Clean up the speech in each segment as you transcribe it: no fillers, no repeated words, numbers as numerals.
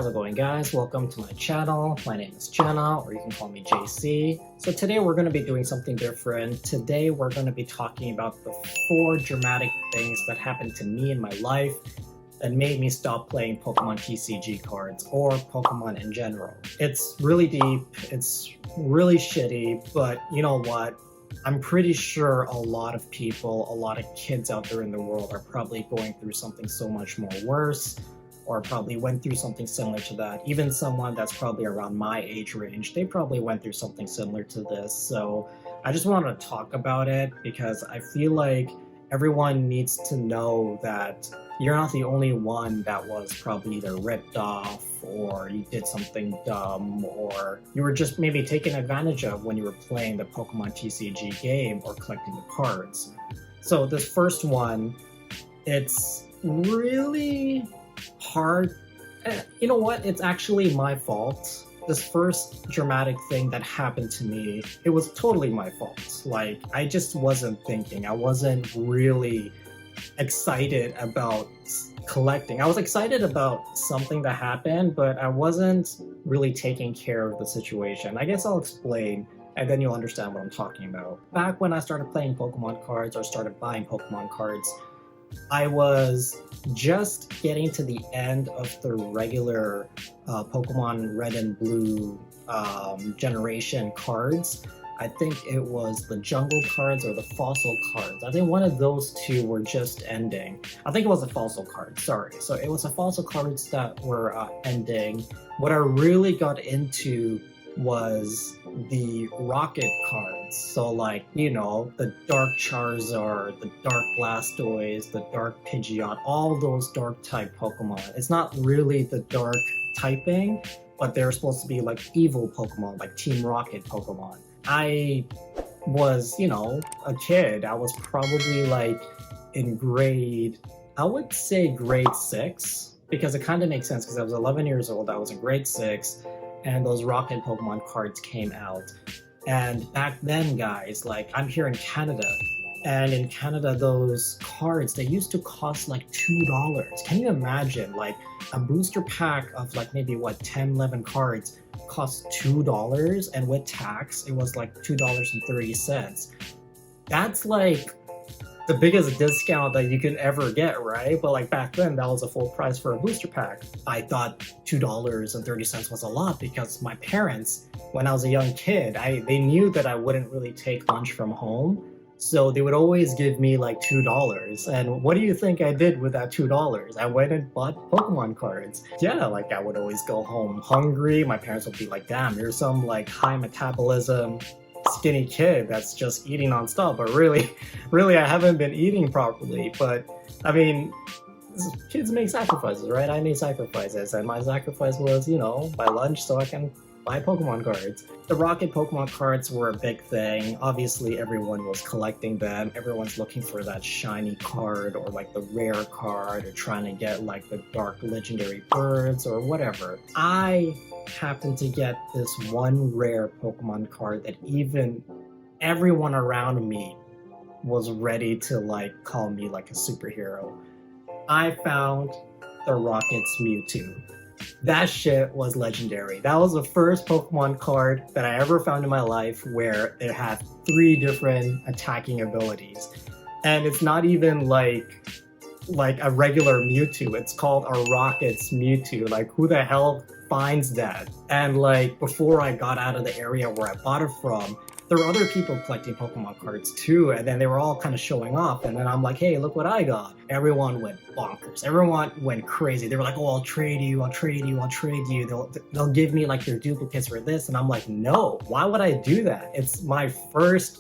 it going, guys? Welcome to my channel. My name is Jenna, or you can call me Jey-C. So today we're going to be doing something different. Today we're going to be talking about the 4 dramatic things that happened to me in my life that made me stop playing Pokemon TCG cards or Pokemon in general. It's really deep, it's really shitty, but you know what? I'm pretty sure a lot of people, a lot of kids out there in the world are probably going through something so much more worse, or probably went through something similar to that. Even someone that's probably around my age range, they probably went through something similar to this. So I just wanted to talk about it because I feel like everyone needs to know that you're not the only one that was probably either ripped off, or you did something dumb, or you were just maybe taken advantage of when you were playing the Pokemon TCG game or collecting the cards. So this first one, it's really hard. You know what? It's actually my fault. This first dramatic thing that happened to me, it was totally my fault. Like, I just wasn't thinking. I wasn't really excited about collecting. I was excited about something that happened, but I wasn't really taking care of the situation. I guess I'll explain, and then you'll understand what I'm talking about. Back when I started playing Pokemon cards, or started buying Pokemon cards, I was just getting to the end of the regular Pokemon Red and Blue generation cards. I think it was the jungle cards or the fossil cards. I think one of those two were just ending. I think it was the fossil cards, sorry. So it was the fossil cards that were ending. What I really got into was the rocket cards. So like, you know, the Dark Charizard, the Dark Blastoise, the Dark Pidgeot, all those dark type Pokemon. It's not really the dark typing, but they're supposed to be like evil Pokemon, like Team Rocket Pokemon. I was, you know, a kid. I was probably like in grade, I would say grade 6, because it kind of makes sense because I was 11 years old. I was in grade 6 and those Rocket Pokemon cards came out. And back then, guys, like, I'm here in Canada, and in Canada, those cards, they used to cost like $2. Can you imagine, like, a booster pack of like maybe what, 10, 11 cards cost $2, and with tax, it was like $2.30. That's like the biggest discount that you can ever get, right? But like back then, that was a full price for a booster pack. I thought $2.30 was a lot because my parents, when I was a young kid, they knew that I wouldn't really take lunch from home. So they would always give me like $2. And what do you think I did with that $2? I went and bought Pokemon cards. Yeah, like I would always go home hungry. My parents would be like, damn, you're some like high metabolism skinny kid that's just eating nonstop. But really, I haven't been eating properly. But I mean, kids make sacrifices, right? I made sacrifices, and my sacrifice was, you know, buy lunch so I can buy Pokemon cards. The Rocket Pokemon cards were a big thing. Obviously, everyone was collecting them. Everyone's looking for that shiny card, or like the rare card, or trying to get like the dark legendary birds or whatever. I happened to get this one rare Pokemon card that even everyone around me was ready to like call me like a superhero. I found the Rocket's Mewtwo. That shit was legendary. That was the first Pokemon card that I ever found in my life where it had 3 different attacking abilities. And it's not even like a regular Mewtwo. It's called a Rocket's Mewtwo. Like, who the hell finds that? And like, before I got out of the area where I bought it from, there were other people collecting Pokemon cards too, and then they were all kind of showing off, and then I'm like, hey, look what I got. Everyone went bonkers. Everyone went crazy. They were like, oh, I'll trade you. They'll give me like your duplicates for this, and I'm like, no, why would I do that? It's my first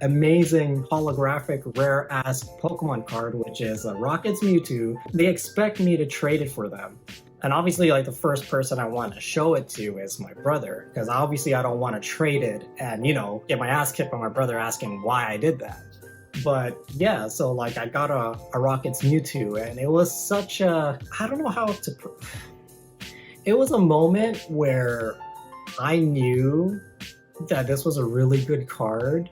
amazing holographic rare ass Pokemon card, which is a Rocket's Mewtwo. They expect me to trade it for them. And obviously, like, the first person I want to show it to is my brother, because obviously I don't want to trade it and, you know, get my ass kicked by my brother asking why I did that. But yeah, so like I got a Rocket's Mewtwo, and it was such a, I don't know how to, it was a moment where I knew that this was a really good card,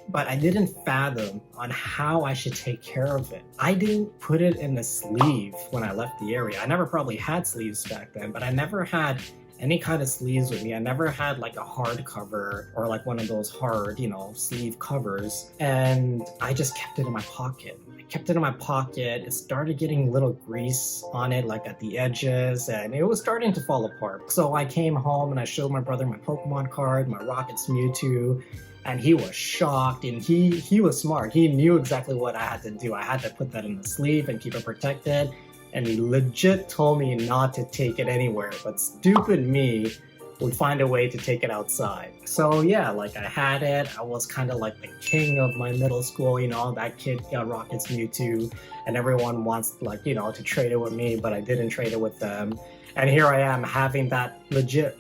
but I didn't fathom on how I should take care of it. I didn't put it in the sleeve when I left the area. I never probably had sleeves back then, but I never had any kind of sleeves with me. I never had like a hard cover or like one of those hard, sleeve covers. And I just kept it in my pocket. I kept it in my pocket. It started getting little grease on it, like at the edges, and it was starting to fall apart. So I came home and I showed my brother my Pokemon card, my Rocket's Mewtwo, and he was shocked, and he was smart. He knew exactly what I had to do. I had to put that in the sleeve and keep it protected. And he legit told me not to take it anywhere, but stupid me would find a way to take it outside. So yeah, like I had it. I was kind of like the king of my middle school, that kid got Rocket's Mewtwo, and everyone wants to trade it with me, but I didn't trade it with them. And here I am having that legit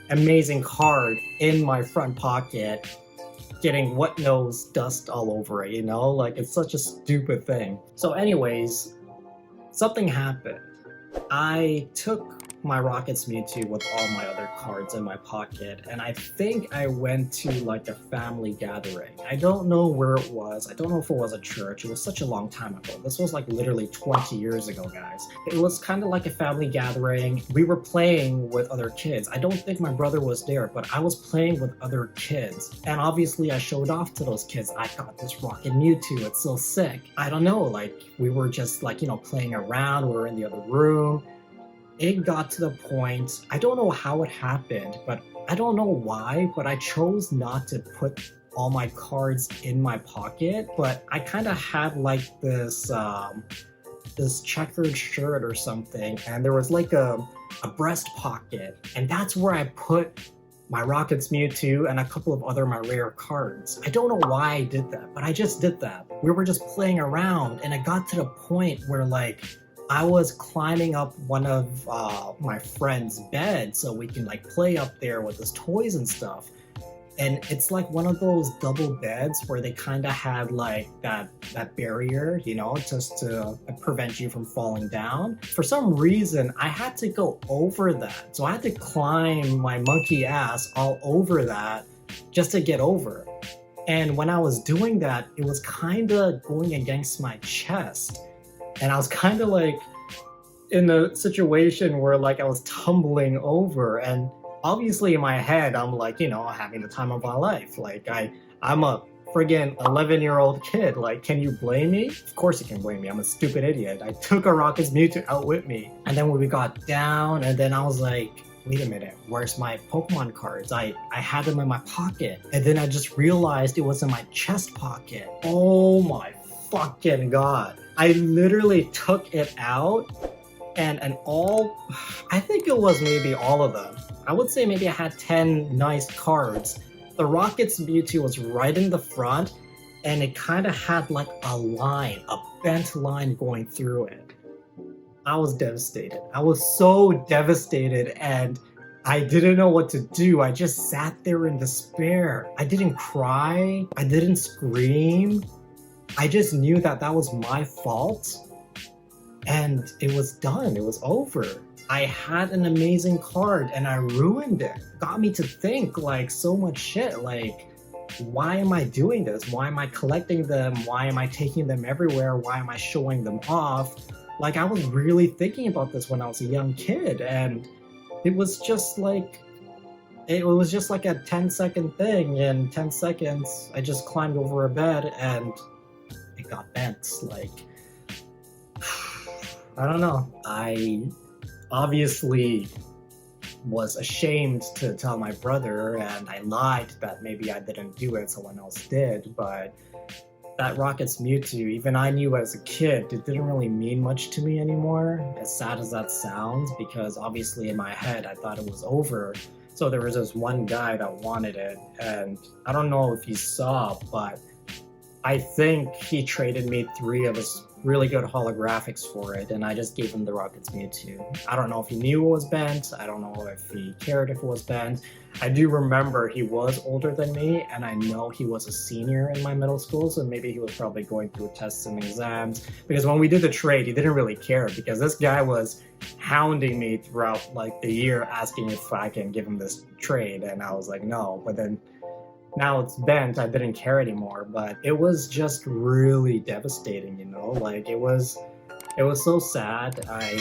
amazing card in my front pocket, getting what knows dust all over it, like it's such a stupid thing. So anyways, something happened. I took my Rocket's Mewtwo with all my other cards in my pocket, and I think I went to like a family gathering. I don't know where it was. I don't know if it was a church. It was such a long time ago. This was like literally 20 years ago, guys. It was kind of like a family gathering. We were playing with other kids. I don't think my brother was there, but I was playing with other kids. And obviously I showed off to those kids. I got this Rocket Mewtwo. It's so sick. I don't know, like we were just like, playing around. We were in the other room. It got to the point, I don't know how it happened, but I don't know why, but I chose not to put all my cards in my pocket. But I kind of had like this checkered shirt or something, and there was like a breast pocket, and that's where I put my Rocket's Mewtwo and a couple of other my rare cards. I don't know why I did that, but I just did that. We were just playing around, and it got to the point where like I was climbing up one of my friend's beds so we can like play up there with his toys and stuff. And it's like one of those double beds where they kind of had like that barrier, just to prevent you from falling down. For some reason, I had to go over that. So I had to climb my monkey ass all over that just to get over. And when I was doing that, it was kind of going against my chest. And I was kind of like in a situation where like I was tumbling over, and obviously in my head, I'm like, having the time of my life. Like I'm a friggin' 11-year-old kid. Like, can you blame me? Of course you can blame me. I'm a stupid idiot. I took a Rocket's Mewtwo out with me. And then when we got down, and then I was like, wait a minute, where's my Pokemon cards? I had them in my pocket. And then I just realized it was in my chest pocket. Oh my fucking God. I literally took it out, and I think it was maybe all of them. I would say maybe I had 10 nice cards. The Rocket's Mewtwo was right in the front, and it kind of had like a bent line going through it. I was devastated. I was so devastated, and I didn't know what to do. I just sat there in despair. I didn't cry. I didn't scream. I just knew that was my fault, and it was done. It was over. I had an amazing card and I ruined it. Got me to think like so much shit. Like, why am I doing this? Why am I collecting them? Why am I taking them everywhere? Why am I showing them off? Like, I was really thinking about this when I was a young kid, and it was just like a 10-second thing. In 10 seconds, I just climbed over a bed and it got bent. Like, I don't know. I obviously was ashamed to tell my brother, and I lied that maybe I didn't do it, someone else did. But that Rocket's Mewtwo, even I knew as a kid, it didn't really mean much to me anymore, as sad as that sounds, because obviously in my head I thought it was over. So there was this one guy that wanted it, and I don't know if you saw, but I think he traded me 3 of his really good holographics for it, and I just gave him the Rocket's Mewtwo. I don't know if he knew it was bent. I don't know if he cared if it was bent. I do remember he was older than me, and I know he was a senior in my middle school, so maybe he was probably going through tests and exams. Because when we did the trade, he didn't really care, because this guy was hounding me throughout like the year, asking if I can give him this trade, and I was like, no. But then now it's bent, I didn't care anymore, but it was just really devastating, you know? Like it was so sad. I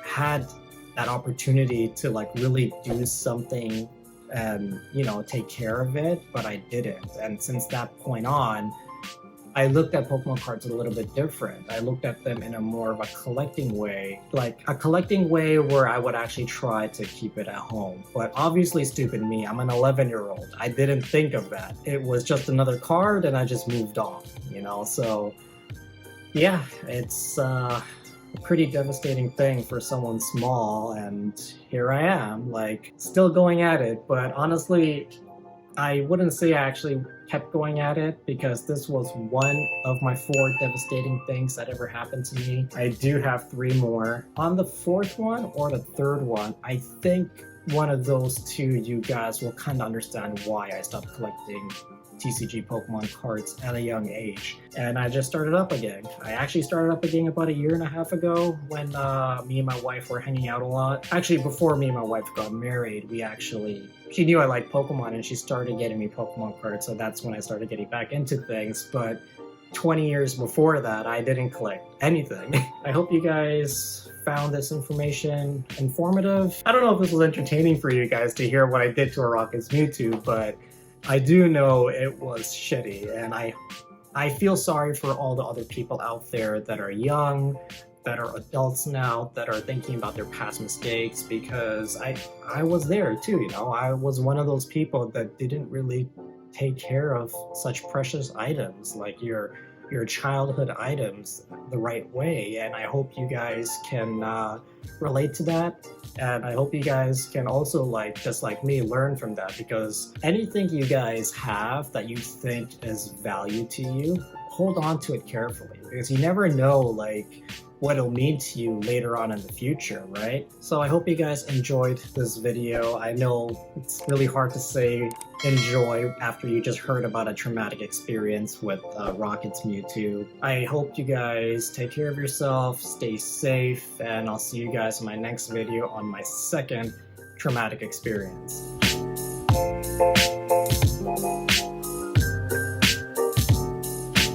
had that opportunity to like really do something and, you know, take care of it, but I didn't. And since that point on, I looked at Pokemon cards a little bit different. I looked at them in a more of a collecting way, like a collecting way where I would actually try to keep it at home. But obviously, stupid me, I'm an 11-year-old. I didn't think of that. It was just another card and I just moved on, you know? So yeah, it's a pretty devastating thing for someone small, and here I am, like, still going at it. But honestly, I wouldn't say I actually kept going at it, because this was one of my 4 devastating things that ever happened to me. I do have 3 more. On the 4th one or the 3rd one, I think one of those 2 you guys will kind of understand why I stopped collecting TCG Pokemon cards at a young age. And I just started up again. I actually started up again about 1.5 years ago when me and my wife were hanging out a lot. Actually, before me and my wife got married, she knew I liked Pokemon and she started getting me Pokemon cards, so that's when I started getting back into things. But 20 years before that, I didn't collect anything. I hope you guys found this information informative. I don't know if this was entertaining for you guys to hear what I did to a Rocket's Mewtwo, but I do know it was shitty, and I feel sorry for all the other people out there that are young, that are adults now, that are thinking about their past mistakes, because I was there too, you know? I was one of those people that didn't really take care of such precious items, like your childhood items, the right way. And I hope you guys can relate to that. And I hope you guys can also, like, just like me, learn from that, because anything you guys have that you think is value to you, hold on to it carefully, because you never know, like, what it'll mean to you later on in the future, right? So I hope you guys enjoyed this video. I know it's really hard to say enjoy after you just heard about a traumatic experience with Rocket's Mewtwo. I hope you guys take care of yourself, stay safe, and I'll see you guys in my next video on my 2nd traumatic experience.